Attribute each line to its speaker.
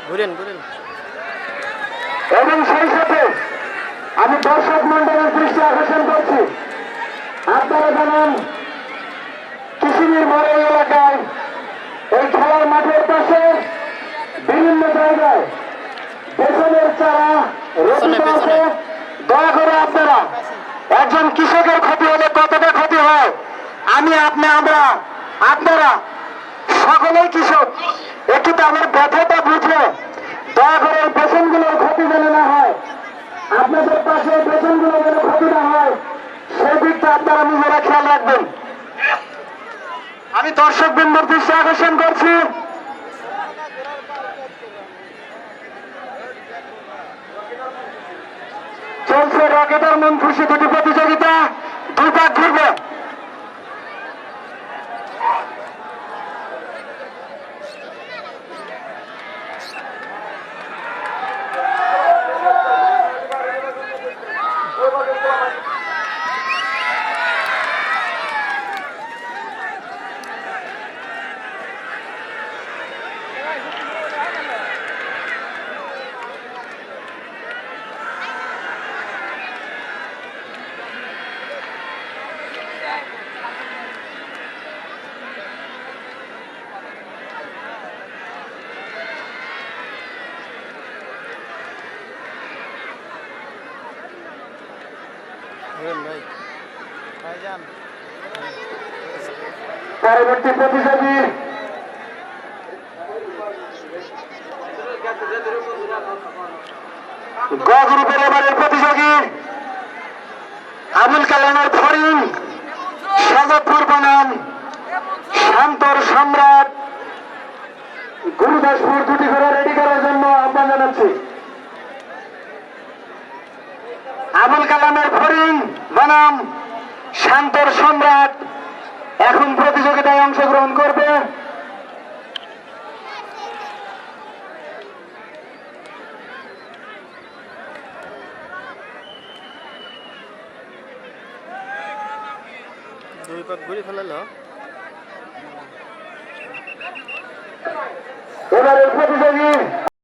Speaker 1: ঘুরেন ঘুরেন।
Speaker 2: এবং সেই সাথে আমি দর্শক মন্ডলের দৃষ্টি আকর্ষণ করছি, আপনারা জানেন কিশোরীর মোড় এলাকায় এই খেলার মাঠের পাশে বিভিন্ন জায়গায় বেসনের চারা রোপিত আছে। দয়া করে আপনারা, একজন কৃষকের ক্ষতি হলে কতটা ক্ষতি হয় আপনারা সকলেই কৃষক, একটু তাদের ব্যথাটা বুঝলে দয়া করে এই বেসনগুলোর ক্ষতি যেন না হয়, আপনাদের পাশে বেসনগুলো যেন ক্ষতি না হয় সেই দিকটা আপনারা নিজেরা খেয়াল রাখবেন। আমি দর্শক বৃন্দর দৃষ্টি আকর্ষণ করছি, চলছে রকেটার মন খুশি দুটি প্রতিযোগিতা, দুই পাক ঘুরবে।
Speaker 1: ঘুরেন ভাই, ভাইজান।
Speaker 2: পরবর্তী প্রতিযোগী গ গ্রুপের এবারের প্রতিযোগী আবুল কালামের ফরিং, সাজাদপুর বনাম শান্তর সম্রাট গুরুদাসপুর, দুটি ঘোড়া রেডি করার জন্য আহ্বান জানাচ্ছি। আবুল কালামের ফরিং বনাম শান্তর সম্রাট এখন প্রতিযোগিতায় অংশগ্রহণ করবে।
Speaker 1: দুই পাক ঘুরে ফেলালো।
Speaker 2: এবারের প্রতিযোগী